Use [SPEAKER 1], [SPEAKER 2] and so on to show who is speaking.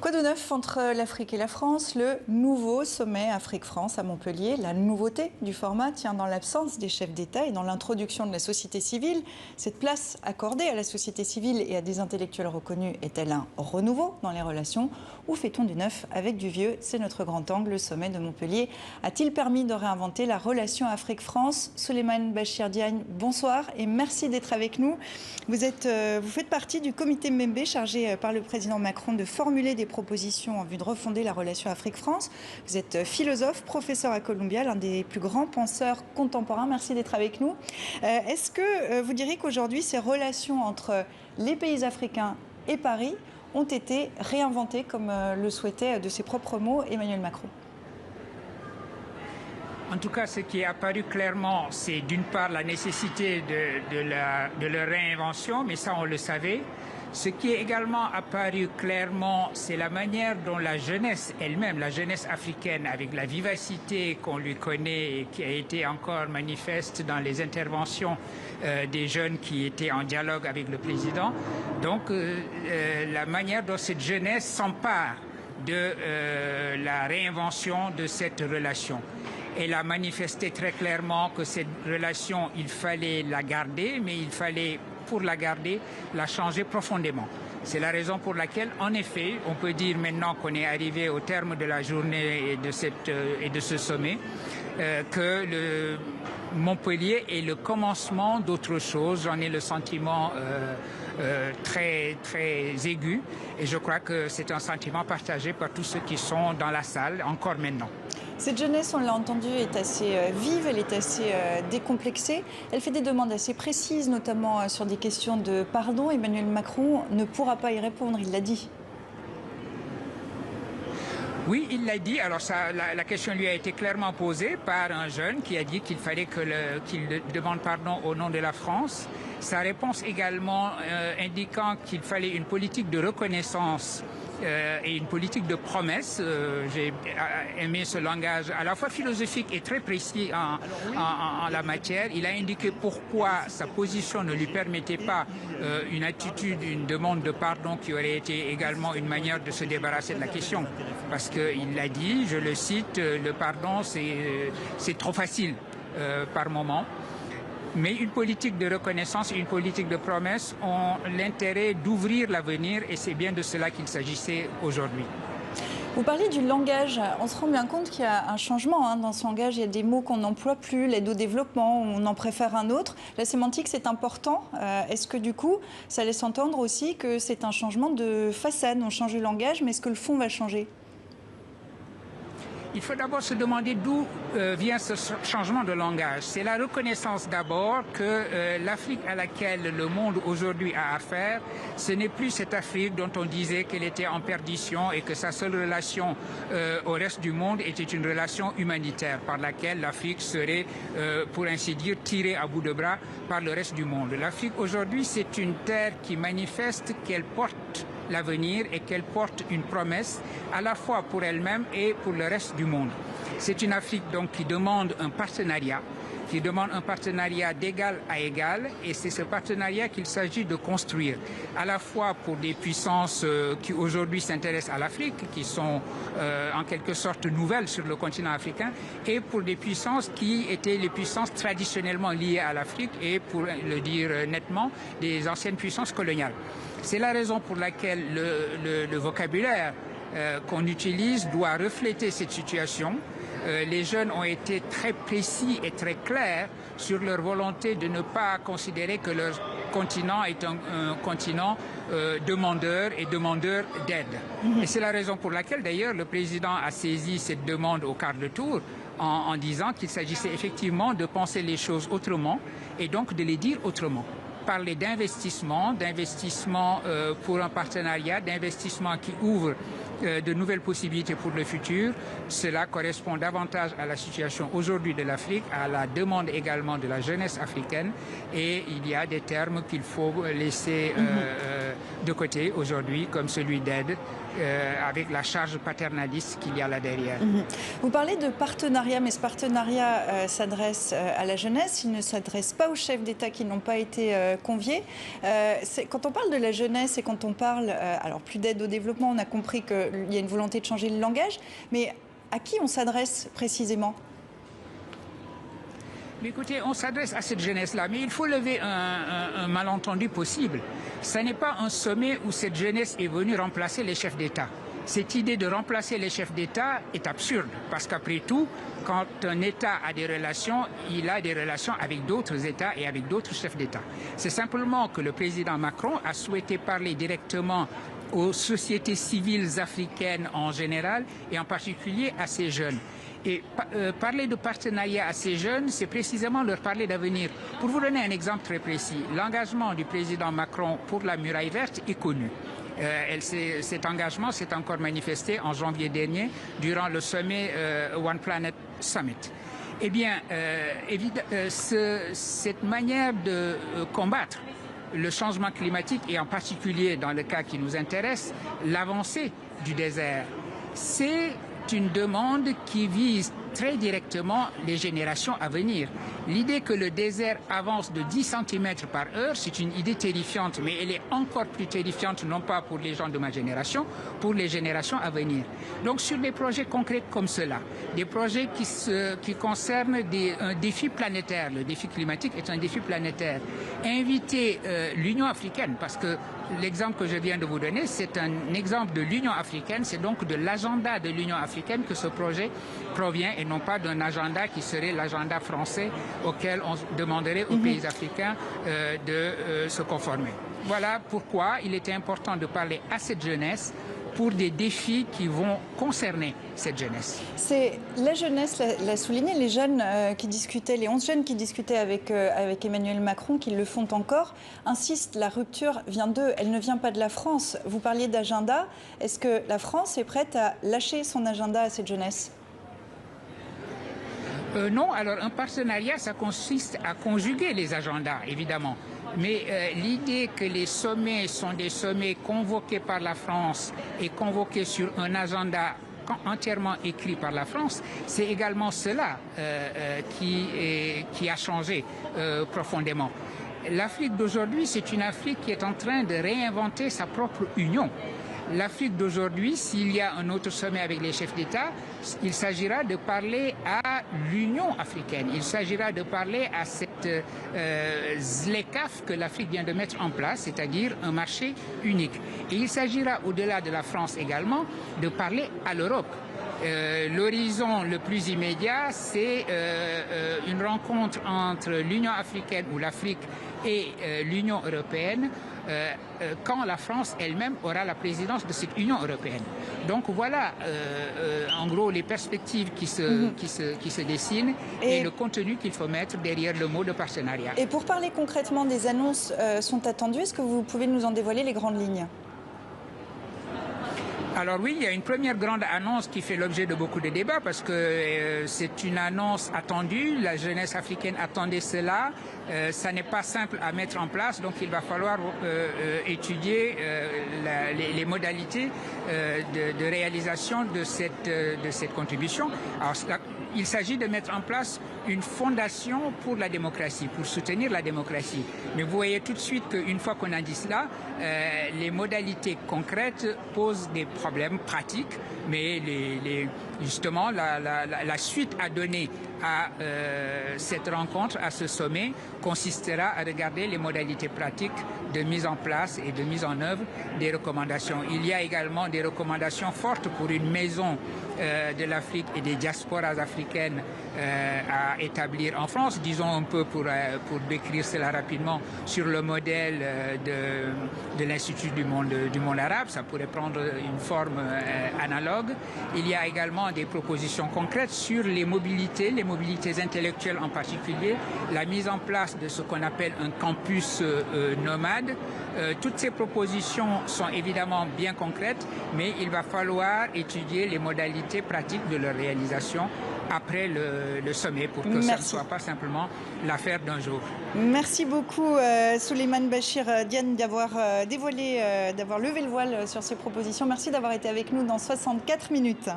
[SPEAKER 1] Quoi de neuf entre l'Afrique et la France? Le nouveau sommet Afrique-France à Montpellier. La nouveauté du format tient dans l'absence des chefs d'État et dans l'introduction de la société civile. Cette place accordée à la société civile et à des intellectuels reconnus est-elle un renouveau dans les relations ou fait-on du neuf avec du vieux? C'est notre grand angle. Le sommet de Montpellier a-t-il permis de réinventer la relation Afrique-France? Souleymane Bachir Diagne, bonsoir et merci d'être avec nous. Vous faites partie du comité Mbembe chargé par le président Macron de formuler des propositions en vue de refonder la relation Afrique-France. Vous êtes philosophe, professeur à Columbia, l'un des plus grands penseurs contemporains. Merci d'être avec nous. Est-ce que vous diriez qu'aujourd'hui, ces relations entre les pays africains et Paris ont été réinventées, comme le souhaitait de ses propres mots Emmanuel Macron?
[SPEAKER 2] En tout cas, ce qui est apparu clairement, c'est d'une part la nécessité de leur réinvention, mais ça on le savait. Ce qui est également apparu clairement, c'est la manière dont la jeunesse elle-même, la jeunesse africaine, avec la vivacité qu'on lui connaît et qui a été encore manifeste dans les interventions des jeunes qui étaient en dialogue avec le président. Donc, la manière dont cette jeunesse s'empare de la réinvention de cette relation. Elle a manifesté très clairement que cette relation, il fallait la garder, mais il fallait, pour la garder, la changer profondément. C'est la raison pour laquelle, en effet, on peut dire maintenant qu'on est arrivé au terme de la journée et de ce sommet, que le Montpellier est le commencement d'autre chose. J'en ai le sentiment très aigu et je crois que c'est un sentiment partagé par tous ceux qui sont dans la salle encore maintenant.
[SPEAKER 1] Cette jeunesse, on l'a entendu, est assez vive, elle est assez décomplexée. Elle fait des demandes assez précises, notamment sur des questions de pardon. Emmanuel Macron ne pourra pas y répondre, il l'a dit.
[SPEAKER 2] Oui, il l'a dit. Alors la question lui a été clairement posée par un jeune qui a dit qu'il fallait qu'il demande pardon au nom de la France. Sa réponse également indiquant qu'il fallait une politique de reconnaissance et une politique de promesse. J'ai aimé ce langage à la fois philosophique et très précis en la matière. Il a indiqué pourquoi sa position ne lui permettait pas une attitude, une demande de pardon qui aurait été également une manière de se débarrasser de la question. Parce qu'il l'a dit, je le cite, le pardon c'est trop facile par moment. Mais une politique de reconnaissance et une politique de promesse ont l'intérêt d'ouvrir l'avenir et c'est bien de cela qu'il s'agissait aujourd'hui.
[SPEAKER 1] Vous parlez du langage. On se rend bien compte qu'il y a un changement dans ce langage. Il y a des mots qu'on n'emploie plus, l'aide au développement, on en préfère un autre. La sémantique, c'est important. Est-ce que du coup, ça laisse entendre aussi que c'est un changement de façade? On change le langage, mais est-ce que le fond va changer?
[SPEAKER 2] Il faut d'abord se demander d'où vient ce changement de langage. C'est la reconnaissance d'abord que l'Afrique à laquelle le monde aujourd'hui a affaire, ce n'est plus cette Afrique dont on disait qu'elle était en perdition et que sa seule relation au reste du monde était une relation humanitaire par laquelle l'Afrique serait, pour ainsi dire, tirée à bout de bras par le reste du monde. L'Afrique aujourd'hui, c'est une terre qui manifeste qu'elle porte l'avenir et qu'elle porte une promesse à la fois pour elle-même et pour le reste du monde. C'est une Afrique donc qui demande un partenariat d'égal à égal et c'est ce partenariat qu'il s'agit de construire à la fois pour des puissances qui aujourd'hui s'intéressent à l'Afrique, qui sont en quelque sorte nouvelles sur le continent africain et pour des puissances qui étaient les puissances traditionnellement liées à l'Afrique et pour le dire nettement des anciennes puissances coloniales. C'est la raison pour laquelle le vocabulaire qu'on utilise doit refléter cette situation. Les jeunes ont été très précis et très clairs sur leur volonté de ne pas considérer que leur continent est un continent demandeur et demandeur d'aide. Et c'est la raison pour laquelle d'ailleurs le président a saisi cette demande au quart de tour en disant qu'il s'agissait effectivement de penser les choses autrement et donc de les dire autrement. Parler d'investissement pour un partenariat, d'investissement qui ouvre de nouvelles possibilités pour le futur. Cela correspond davantage à la situation aujourd'hui de l'Afrique, à la demande également de la jeunesse africaine et il y a des termes qu'il faut laisser de côté aujourd'hui, comme celui d'aide, avec la charge paternaliste qu'il y a là derrière.
[SPEAKER 1] Vous parlez de partenariat, mais ce partenariat s'adresse à la jeunesse, il ne s'adresse pas aux chefs d'État qui n'ont pas été conviés. Quand on parle de la jeunesse et quand on parle, alors plus d'aide au développement, on a compris qu'il y a une volonté de changer le langage, mais à qui on s'adresse précisément ?
[SPEAKER 2] Mais écoutez, on s'adresse à cette jeunesse-là, mais il faut lever un malentendu possible. Ce n'est pas un sommet où cette jeunesse est venue remplacer les chefs d'État. Cette idée de remplacer les chefs d'État est absurde, parce qu'après tout, quand un État a des relations, il a des relations avec d'autres États et avec d'autres chefs d'État. C'est simplement que le président Macron a souhaité parler directement aux sociétés civiles africaines en général et en particulier à ces jeunes. Et parler de partenariat à ces jeunes, c'est précisément leur parler d'avenir. Pour vous donner un exemple très précis, l'engagement du président Macron pour la muraille verte est connu. Cet engagement s'est encore manifesté en janvier dernier durant le sommet One Planet Summit. Eh bien, cette manière de combattre le changement climatique et en particulier dans le cas qui nous intéresse, l'avancée du désert, c'est une demande qui vise très directement les générations à venir. L'idée que le désert avance de 10 cm par heure, c'est une idée terrifiante, mais elle est encore plus terrifiante, non pas pour les gens de ma génération, pour les générations à venir. Donc sur des projets concrets comme cela, des projets qui concernent un défi planétaire, le défi climatique est un défi planétaire, inviter l'Union africaine, parce que l'exemple que je viens de vous donner, c'est un exemple de l'Union africaine, c'est donc de l'agenda de l'Union africaine que ce projet provient et non pas d'un agenda qui serait l'agenda français auquel on demanderait aux pays africains de se conformer. Voilà pourquoi il était important de parler à cette jeunesse pour des défis qui vont concerner cette jeunesse.
[SPEAKER 1] C'est la jeunesse, l'a souligné, les jeunes qui discutaient, les 11 jeunes qui discutaient avec Emmanuel Macron, qui le font encore, insistent, la rupture vient d'eux, elle ne vient pas de la France. Vous parliez d'agenda, est-ce que la France est prête à lâcher son agenda à cette jeunesse ?
[SPEAKER 2] Non, alors un partenariat, ça consiste à conjuguer les agendas, évidemment. Mais l'idée que les sommets sont des sommets convoqués par la France et convoqués sur un agenda entièrement écrit par la France, c'est également cela qui a changé profondément. L'Afrique d'aujourd'hui, c'est une Afrique qui est en train de réinventer sa propre union. L'Afrique d'aujourd'hui, s'il y a un autre sommet avec les chefs d'État, il s'agira de parler à l'Union africaine. Il s'agira de parler à cette ZLECAf que l'Afrique vient de mettre en place, c'est-à-dire un marché unique. Et il s'agira, au-delà de la France également, de parler à l'Europe. L'horizon le plus immédiat, c'est une rencontre entre l'Union africaine ou l'Afrique et l'Union européenne quand la France elle-même aura la présidence de cette Union européenne. Donc voilà en gros les perspectives qui se dessinent et le contenu qu'il faut mettre derrière le mot de partenariat.
[SPEAKER 1] Et pour parler concrètement des annonces sont attendues, est-ce que vous pouvez nous en dévoiler les grandes lignes ?
[SPEAKER 2] Alors oui, il y a une première grande annonce qui fait l'objet de beaucoup de débats parce que c'est une annonce attendue. La jeunesse africaine attendait cela. Ça n'est pas simple à mettre en place, donc il va falloir étudier les modalités de réalisation de cette contribution. Alors, il s'agit de mettre en place une fondation pour la démocratie, pour soutenir la démocratie. Mais vous voyez tout de suite qu'une fois qu'on a dit cela, les modalités concrètes posent des problèmes pratiques, mais justement la suite à donner à cette rencontre, à ce sommet, consistera à regarder les modalités pratiques de mise en place et de mise en œuvre des recommandations. Il y a également des recommandations fortes pour une maison de l'Afrique et des diasporas africaines à établir en France, disons un peu pour décrire cela rapidement, sur le modèle de l'Institut du monde arabe. Ça pourrait prendre une forme analogue. Il y a également des propositions concrètes sur les mobilités intellectuelles en particulier, la mise en place de ce qu'on appelle un campus nomade. Toutes ces propositions sont évidemment bien concrètes, mais il va falloir étudier les modalités pratiques de leur réalisation après le sommet pour que ça ne soit pas simplement l'affaire d'un jour.
[SPEAKER 1] Merci beaucoup Souleymane Bachir Diagne d'avoir d'avoir levé le voile sur ces propositions. Merci d'avoir été avec nous dans 64 minutes.